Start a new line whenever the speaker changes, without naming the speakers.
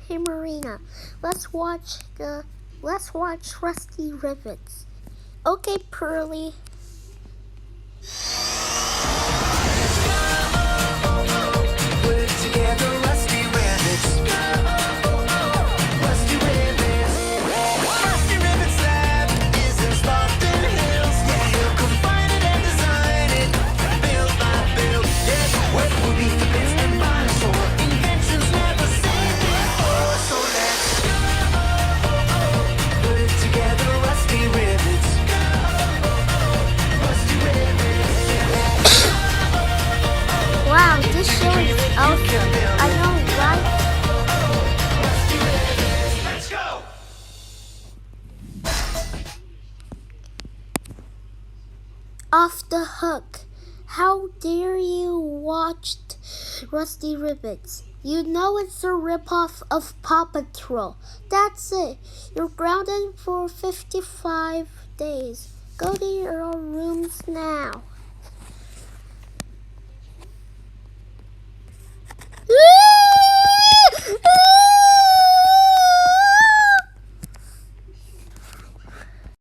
Hey Marina, let's watch Rusty Rivets. Okay, Pearly. Wow, this show is awesome. I know, right?
Let's go!
Off the hook. How dare you watch Rusty Rivets? You know it's a ripoff of Paw Patrol. That's it. You're grounded for 55 days. Go to your rooms now.